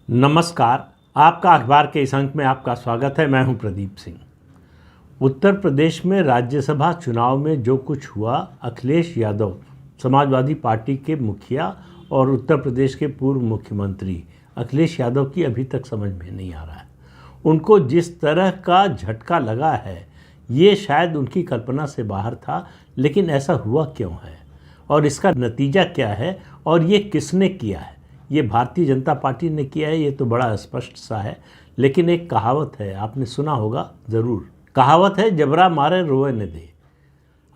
नमस्कार। आपका अखबार के इस अंक में आपका स्वागत है। मैं हूं प्रदीप सिंह। उत्तर प्रदेश में राज्यसभा चुनाव में जो कुछ हुआ, अखिलेश यादव समाजवादी पार्टी के मुखिया और उत्तर प्रदेश के पूर्व मुख्यमंत्री अखिलेश यादव की अभी तक समझ में नहीं आ रहा है। उनको जिस तरह का झटका लगा है ये शायद उनकी कल्पना से बाहर था, लेकिन ऐसा हुआ क्यों है और इसका नतीजा क्या है और ये किसने किया है? ये भारतीय जनता पार्टी ने किया है, ये तो बड़ा स्पष्ट सा है। लेकिन एक कहावत है, आपने सुना होगा ज़रूर। कहावत है, जबरा मारे रोए न दे।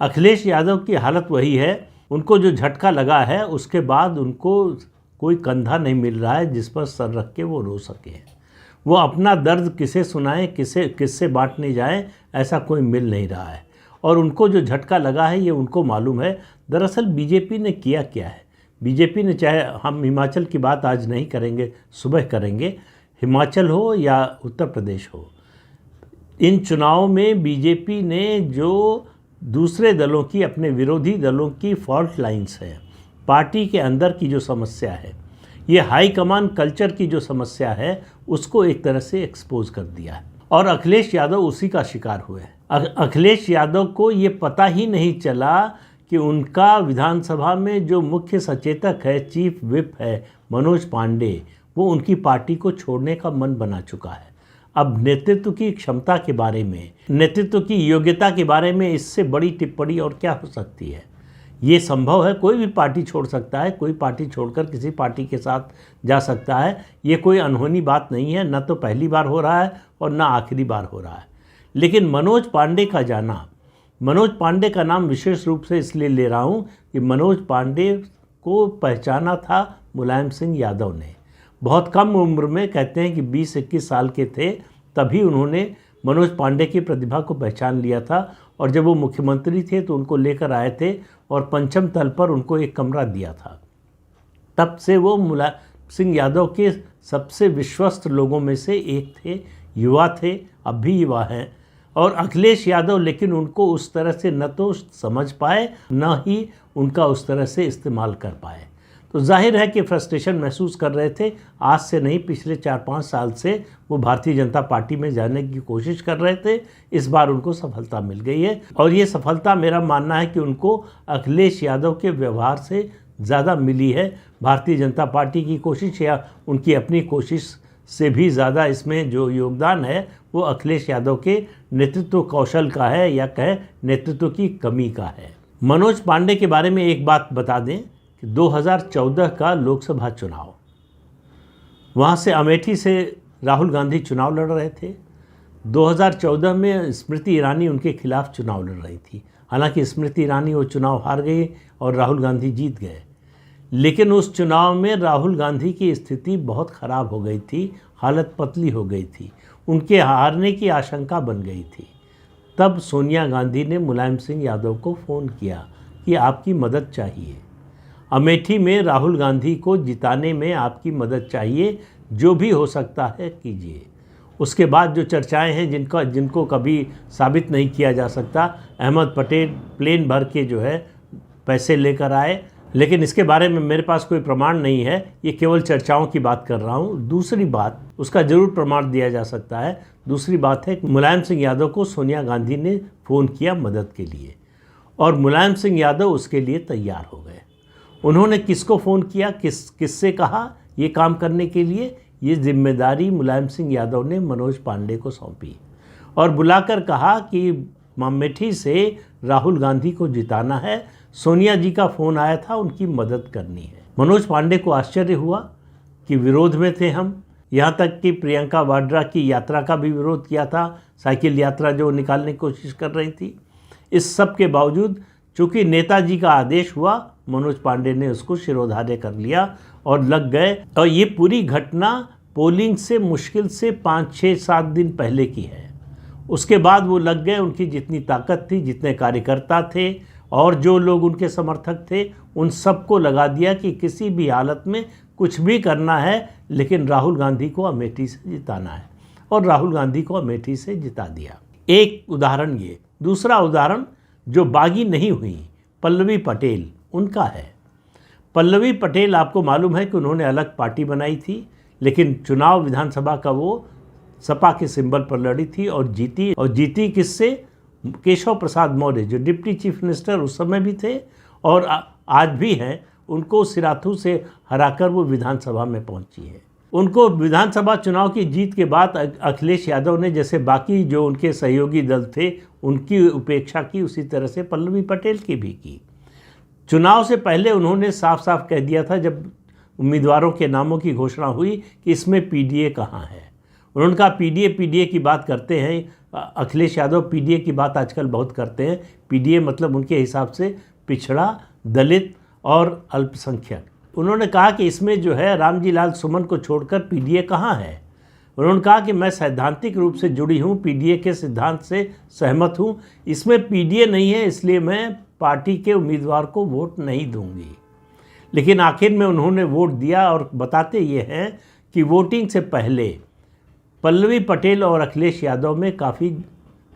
अखिलेश यादव की हालत वही है। उनको जो झटका लगा है उसके बाद उनको कोई कंधा नहीं मिल रहा है जिस पर सर रख के वो रो सके। वो अपना दर्द किसे सुनाएं, किससे बांटने जाएं, ऐसा कोई मिल नहीं रहा है। और उनको जो झटका लगा है ये उनको मालूम है। दरअसल बीजेपी ने किया क्या है? बीजेपी ने, चाहे हम हिमाचल की बात आज नहीं करेंगे, सुबह करेंगे, हिमाचल हो या उत्तर प्रदेश हो, इन चुनावों में बीजेपी ने जो दूसरे दलों की, अपने विरोधी दलों की फॉल्ट लाइंस है, पार्टी के अंदर की जो समस्या है, ये हाई कमान कल्चर की जो समस्या है, उसको एक तरह से एक्सपोज कर दिया है। और अखिलेश यादव उसी का शिकार हुए। अखिलेश यादव को ये पता ही नहीं चला कि उनका विधानसभा में जो मुख्य सचेतक है, चीफ विप है मनोज पांडे, वो उनकी पार्टी को छोड़ने का मन बना चुका है। अब नेतृत्व की क्षमता के बारे में, नेतृत्व की योग्यता के बारे में इससे बड़ी टिप्पणी और क्या हो सकती है? ये संभव है, कोई भी पार्टी छोड़ सकता है, कोई पार्टी छोड़कर किसी पार्टी के साथ जा सकता है। ये कोई अनहोनी बात नहीं है, न तो पहली बार हो रहा है और न आखिरी बार हो रहा है। लेकिन मनोज पांडे का जाना, मनोज पांडे का नाम विशेष रूप से इसलिए ले रहा हूँ कि मनोज पांडे को पहचाना था मुलायम सिंह यादव ने। बहुत कम उम्र में, कहते हैं कि 20-21 साल के थे, तभी उन्होंने मनोज पांडे की प्रतिभा को पहचान लिया था। और जब वो मुख्यमंत्री थे तो उनको लेकर आए थे और पंचम तल पर उनको एक कमरा दिया था। तब से वो मुलायम सिंह यादव के सबसे विश्वस्त लोगों में से एक थे, युवा थे, अब भी युवा हैं। और अखिलेश यादव लेकिन उनको उस तरह से न तो समझ पाए, न ही उनका उस तरह से इस्तेमाल कर पाए। तो जाहिर है कि फ्रस्ट्रेशन महसूस कर रहे थे। आज से नहीं, पिछले 4-5 साल से वो भारतीय जनता पार्टी में जाने की कोशिश कर रहे थे। इस बार उनको सफलता मिल गई है और ये सफलता, मेरा मानना है कि उनको अखिलेश यादव के व्यवहार से ज़्यादा मिली है। भारतीय जनता पार्टी की कोशिश या उनकी अपनी कोशिश से भी ज़्यादा इसमें जो योगदान है वो अखिलेश यादव के नेतृत्व कौशल का है, या कहे नेतृत्व की कमी का है। मनोज पांडे के बारे में एक बात बता दें कि 2014 का लोकसभा चुनाव, वहाँ से अमेठी से राहुल गांधी चुनाव लड़ रहे थे। 2014 में स्मृति ईरानी उनके खिलाफ चुनाव लड़ रही थी। हालांकि स्मृति ईरानी वो चुनाव हार गई और राहुल गांधी जीत गए। लेकिन उस चुनाव में राहुल गांधी की स्थिति बहुत ख़राब हो गई थी, हालत पतली हो गई थी, उनके हारने की आशंका बन गई थी। तब सोनिया गांधी ने मुलायम सिंह यादव को फ़ोन किया कि आपकी मदद चाहिए, अमेठी में राहुल गांधी को जिताने में आपकी मदद चाहिए, जो भी हो सकता है कीजिए। उसके बाद जो चर्चाएं हैं जिनको कभी साबित नहीं किया जा सकता, अहमद पटेल प्लेन भर के जो है पैसे लेकर आए, लेकिन इसके बारे में मेरे पास कोई प्रमाण नहीं है, ये केवल चर्चाओं की बात कर रहा हूँ। दूसरी बात, उसका ज़रूर प्रमाण दिया जा सकता है। दूसरी बात है कि मुलायम सिंह यादव को सोनिया गांधी ने फ़ोन किया मदद के लिए और मुलायम सिंह यादव उसके लिए तैयार हो गए। उन्होंने किसको फ़ोन किया, किससे कहा ये काम करने के लिए? ये जिम्मेदारी मुलायम सिंह यादव ने मनोज पांडे को सौंपी और बुलाकर कहा कि अमेठी से राहुल गांधी को जिताना है, सोनिया जी का फ़ोन आया था, उनकी मदद करनी है। मनोज पांडे को आश्चर्य हुआ कि विरोध में थे हम, यहाँ तक कि प्रियंका वाड्रा की यात्रा का भी विरोध किया था, साइकिल यात्रा जो निकालने की कोशिश कर रही थी। इस सब के बावजूद चूँकि नेताजी का आदेश हुआ, मनोज पांडे ने उसको शिरोधार्य कर लिया और लग गए। और ये पूरी घटना पोलिंग से मुश्किल से 5-6-7 दिन पहले की है। उसके बाद वो लग गए, उनकी जितनी ताकत थी, जितने कार्यकर्ता थे और जो लोग उनके समर्थक थे, उन सबको लगा दिया कि किसी भी हालत में कुछ भी करना है, लेकिन राहुल गांधी को अमेठी से जिताना है। और राहुल गांधी को अमेठी से जिता दिया। एक उदाहरण ये। दूसरा उदाहरण जो बागी नहीं हुई, पल्लवी पटेल, उनका है। पल्लवी पटेल, आपको मालूम है कि उन्होंने अलग पार्टी बनाई थी, लेकिन चुनाव विधानसभा का वो सपा के सिंबल पर लड़ी थी और जीती किससे? केशव प्रसाद मौर्य, जो डिप्टी चीफ मिनिस्टर उस समय भी थे और आज भी हैं। उनको सिराथू से हराकर वो विधानसभा में पहुंची है। उनको विधानसभा चुनाव की जीत के बाद अखिलेश यादव ने, जैसे बाकी जो उनके सहयोगी दल थे उनकी उपेक्षा की, उसी तरह से पल्लवी पटेल की भी की। चुनाव से पहले उन्होंने साफ साफ कह दिया था, जब उम्मीदवारों के नामों की घोषणा हुई, कि इसमें पीडीए कहाँ है। उन्होंने कहा पीडीए की बात करते हैं, अखिलेश यादव पीडीए की बात आजकल बहुत करते हैं। पीडीए मतलब उनके हिसाब से पिछड़ा, दलित और अल्पसंख्यक। उन्होंने कहा कि इसमें जो है रामजी लाल सुमन को छोड़कर पीडीए कहाँ है। उन्होंने कहा कि मैं सैद्धांतिक रूप से जुड़ी हूँ, पीडीए के सिद्धांत से सहमत हूँ, इसमें पीडीए नहीं है, इसलिए मैं पार्टी के उम्मीदवार को वोट नहीं दूंगी। लेकिन आखिर में उन्होंने वोट दिया और बताते ये हैं कि वोटिंग से पहले पल्लवी पटेल और अखिलेश यादव में काफ़ी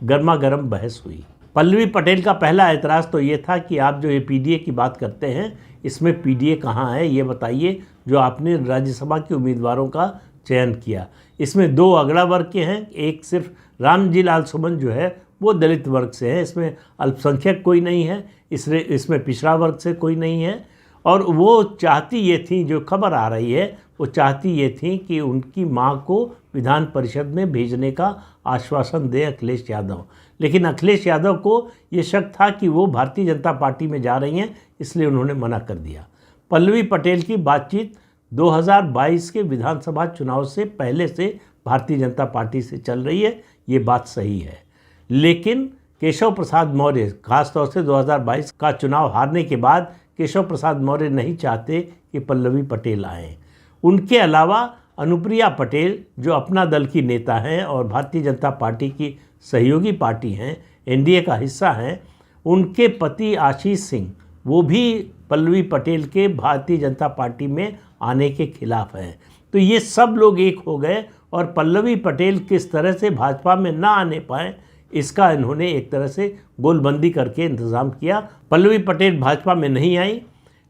गर्मा गर्म बहस हुई। पल्लवी पटेल का पहला एतराज़ तो ये था कि आप जो ये पीडीए की बात करते हैं, इसमें पीडीए कहाँ है ये बताइए, जो आपने राज्यसभा के उम्मीदवारों का चयन किया। इसमें 2 अगड़ा वर्ग के हैं, एक सिर्फ रामजी लाल सुमन जो है वो दलित वर्ग से है, इसमें अल्पसंख्यक कोई नहीं है, इसमें पिछड़ा वर्ग से कोई नहीं है। और वो चाहती ये थी, जो खबर आ रही है, वो चाहती ये थी कि उनकी मां को विधान परिषद में भेजने का आश्वासन दे अखिलेश यादव। लेकिन अखिलेश यादव को ये शक था कि वो भारतीय जनता पार्टी में जा रही हैं, इसलिए उन्होंने मना कर दिया। पल्लवी पटेल की बातचीत 2022 के विधानसभा चुनाव से पहले से भारतीय जनता पार्टी से चल रही है, ये बात सही है। लेकिन केशव प्रसाद मौर्य, खासतौर से 2022 का चुनाव हारने के बाद केशव प्रसाद मौर्य नहीं चाहते कि पल्लवी पटेल आएँ। उनके अलावा अनुप्रिया पटेल, जो अपना दल की नेता हैं और भारतीय जनता पार्टी की सहयोगी पार्टी हैं, एनडीए का हिस्सा हैं, उनके पति आशीष सिंह, वो भी पल्लवी पटेल के भारतीय जनता पार्टी में आने के खिलाफ हैं। तो ये सब लोग एक हो गए और पल्लवी पटेल किस तरह से भाजपा में ना आने पाए, इसका इन्होंने एक तरह से गोलबंदी करके इंतज़ाम किया। पल्लवी पटेल भाजपा में नहीं आई,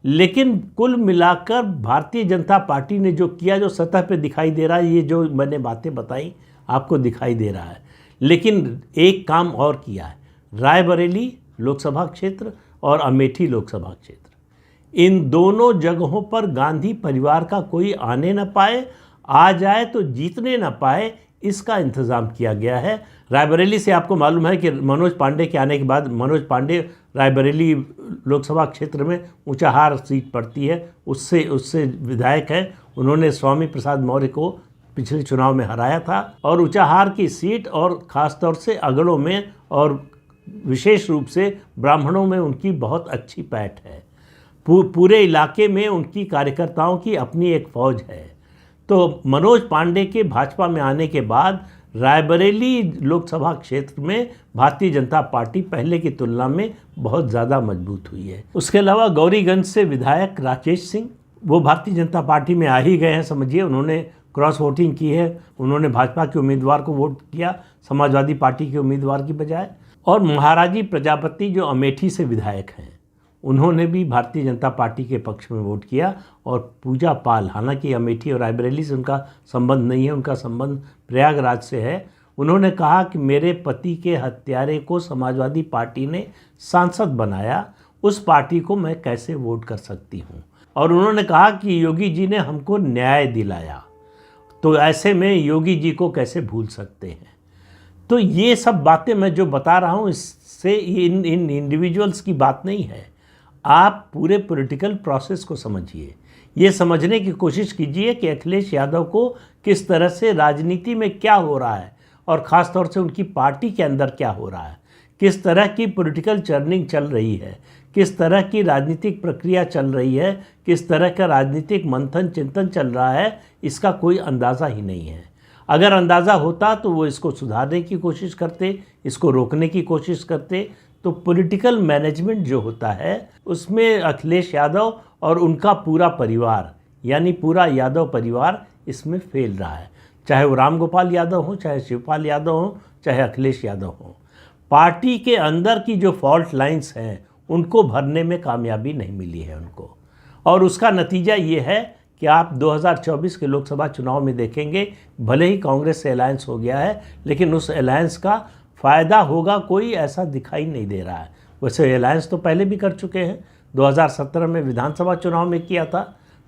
लेकिन कुल मिलाकर भारतीय जनता पार्टी ने जो किया, जो सतह पे दिखाई दे रहा है, ये जो मैंने बातें बताई आपको दिखाई दे रहा है। लेकिन एक काम और किया है, रायबरेली लोकसभा क्षेत्र और अमेठी लोकसभा क्षेत्र, इन दोनों जगहों पर गांधी परिवार का कोई आने न पाए, आ जाए तो जीतने न पाए, इसका इंतज़ाम किया गया है। रायबरेली से आपको मालूम है कि मनोज पांडे के आने के बाद, मनोज पांडे रायबरेली लोकसभा क्षेत्र में ऊंचाहार सीट पड़ती है, उससे विधायक हैं। उन्होंने स्वामी प्रसाद मौर्य को पिछले चुनाव में हराया था और ऊंचाहार की सीट और ख़ासतौर से अगड़ों में और विशेष रूप से ब्राह्मणों में उनकी बहुत अच्छी पैठ है। पूरे इलाके में उनकी कार्यकर्ताओं की अपनी एक फ़ौज है। तो मनोज पांडे के भाजपा में आने के बाद रायबरेली लोकसभा क्षेत्र में भारतीय जनता पार्टी पहले की तुलना में बहुत ज़्यादा मजबूत हुई है। उसके अलावा गौरीगंज से विधायक राकेश सिंह, वो भारतीय जनता पार्टी में आ ही गए हैं, समझिए। उन्होंने क्रॉस वोटिंग की है, उन्होंने भाजपा के उम्मीदवार को वोट किया समाजवादी पार्टी के उम्मीदवार की बजाय। और महाराजी प्रजापति जो अमेठी से विधायक हैं, उन्होंने भी भारतीय जनता पार्टी के पक्ष में वोट किया। और पूजा पाल, हालांकि अमेठी और रायबरेली से उनका संबंध नहीं है, उनका संबंध प्रयागराज से है, उन्होंने कहा कि मेरे पति के हत्यारे को समाजवादी पार्टी ने सांसद बनाया, उस पार्टी को मैं कैसे वोट कर सकती हूँ। और उन्होंने कहा कि योगी जी ने हमको न्याय दिलाया, तो ऐसे में योगी जी को कैसे भूल सकते हैं। तो ये सब बातें मैं जो बता रहा हूँ, इससे इन इंडिविजुअल्स की बात नहीं है। आप पूरे पॉलिटिकल प्रोसेस को समझिए, ये समझने की कोशिश कीजिए कि अखिलेश यादव को किस तरह से राजनीति में क्या हो रहा है और ख़ास तौर से उनकी पार्टी के अंदर क्या हो रहा है, किस तरह की पॉलिटिकल चर्निंग चल रही है, किस तरह की राजनीतिक प्रक्रिया चल रही है, किस तरह का राजनीतिक मंथन चिंतन चल रहा है, इसका कोई अंदाज़ा ही नहीं है। अगर अंदाज़ा होता तो वो इसको सुधारने की कोशिश करते, इसको रोकने की कोशिश करते। तो पॉलिटिकल मैनेजमेंट जो होता है उसमें अखिलेश यादव और उनका पूरा परिवार, यानी पूरा यादव परिवार इसमें फेल रहा है। चाहे वो राम गोपाल यादव हो, चाहे शिवपाल यादव हो, चाहे अखिलेश यादव हो। पार्टी के अंदर की जो फॉल्ट लाइंस हैं उनको भरने में कामयाबी नहीं मिली है उनको। और उसका नतीजा ये है कि आप 2024 के लोकसभा चुनाव में देखेंगे, भले ही कांग्रेस से अलायंस हो गया है, लेकिन उस अलायंस का फ़ायदा होगा कोई ऐसा दिखाई नहीं दे रहा है। वैसे अलायंस तो पहले भी कर चुके हैं, 2017 में विधानसभा चुनाव में किया था,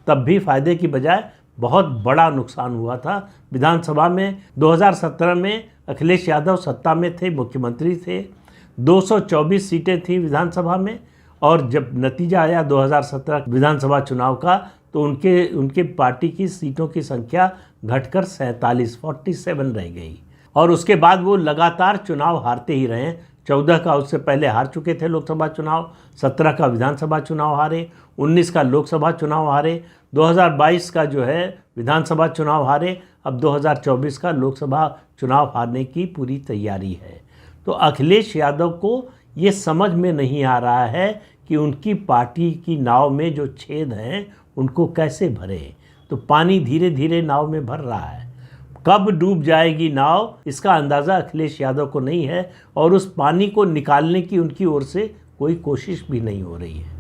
तब भी फ़ायदे की बजाय बहुत बड़ा नुकसान हुआ था। विधानसभा में 2017 में अखिलेश यादव सत्ता में थे, मुख्यमंत्री थे, 224 सीटें थी विधानसभा में, और जब नतीजा आया 2017 विधानसभा चुनाव का तो उनके पार्टी की सीटों की संख्या घटकर 47 रह गई। और उसके बाद वो लगातार चुनाव हारते ही रहे। 14 का उससे पहले हार चुके थे लोकसभा चुनाव, 17 का विधानसभा चुनाव हारे, 19 का लोकसभा चुनाव हारे, 2022 का जो है विधानसभा चुनाव हारे, अब 2024 का लोकसभा चुनाव हारने की पूरी तैयारी है। तो अखिलेश यादव को ये समझ में नहीं आ रहा है कि उनकी पार्टी की नाव में जो छेद हैं उनको कैसे भरें। तो पानी धीरे धीरे नाव में भर रहा है, कब डूब जाएगी नाव इसका अंदाज़ा अखिलेश यादव को नहीं है, और उस पानी को निकालने की उनकी ओर से कोई कोशिश भी नहीं हो रही है।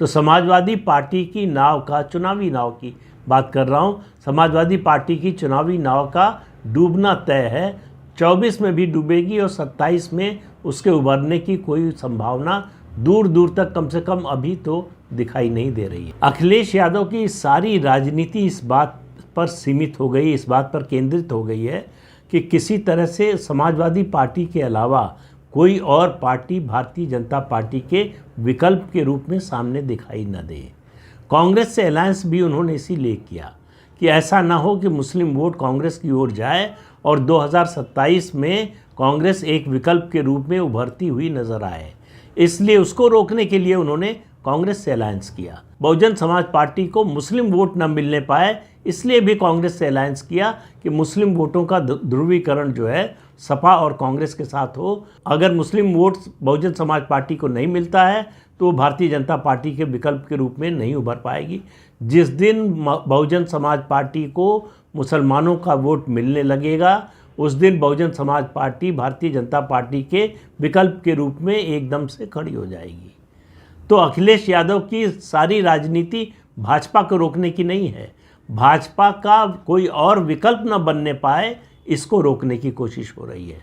तो समाजवादी पार्टी की नाव का, चुनावी नाव की बात कर रहा हूँ, समाजवादी पार्टी की चुनावी नाव का डूबना तय है। 24 में भी डूबेगी और 27 में उसके उभरने की कोई संभावना दूर दूर तक, कम से कम अभी तो दिखाई नहीं दे रही है। अखिलेश यादव की सारी राजनीति इस बात पर सीमित हो गई, इस बात पर केंद्रित हो गई है कि किसी तरह से समाजवादी पार्टी के अलावा कोई और पार्टी भारतीय जनता पार्टी के विकल्प के रूप में सामने दिखाई न दे। कांग्रेस से अलायंस भी उन्होंने इसीलिए किया कि ऐसा ना हो कि मुस्लिम वोट कांग्रेस की ओर जाए और 2027 में कांग्रेस एक विकल्प के रूप में उभरती हुई नजर आए। इसलिए उसको रोकने के लिए उन्होंने कांग्रेस से अलायंस किया। बहुजन समाज पार्टी को मुस्लिम वोट न मिलने पाए, इसलिए भी कांग्रेस से अलायंस किया कि मुस्लिम वोटों का ध्रुवीकरण जो है सपा और कांग्रेस के साथ हो। अगर मुस्लिम वोट बहुजन समाज पार्टी को नहीं मिलता है तो भारतीय जनता पार्टी के विकल्प के रूप में नहीं उभर पाएगी। जिस दिन बहुजन समाज पार्टी को मुसलमानों का वोट मिलने लगेगा, उस दिन बहुजन समाज पार्टी भारतीय जनता पार्टी के विकल्प के रूप में एकदम से खड़ी हो जाएगी। तो अखिलेश यादव की सारी राजनीति भाजपा को रोकने की नहीं है, भाजपा का कोई और विकल्प न बनने पाए इसको रोकने की कोशिश हो रही है।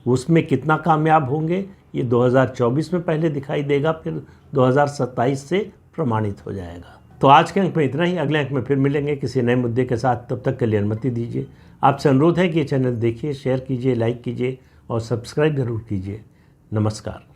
उसमें कितना कामयाब होंगे ये 2024 में पहले दिखाई देगा, फिर 2027 से प्रमाणित हो जाएगा। तो आज के अंक में इतना ही, अगले अंक में फिर मिलेंगे किसी नए मुद्दे के साथ। तब तक के लिए अनुमति दीजिए। आपसे अनुरोध है कि ये चैनल देखिए, शेयर कीजिए, लाइक कीजिए और सब्सक्राइब जरूर कीजिए। नमस्कार।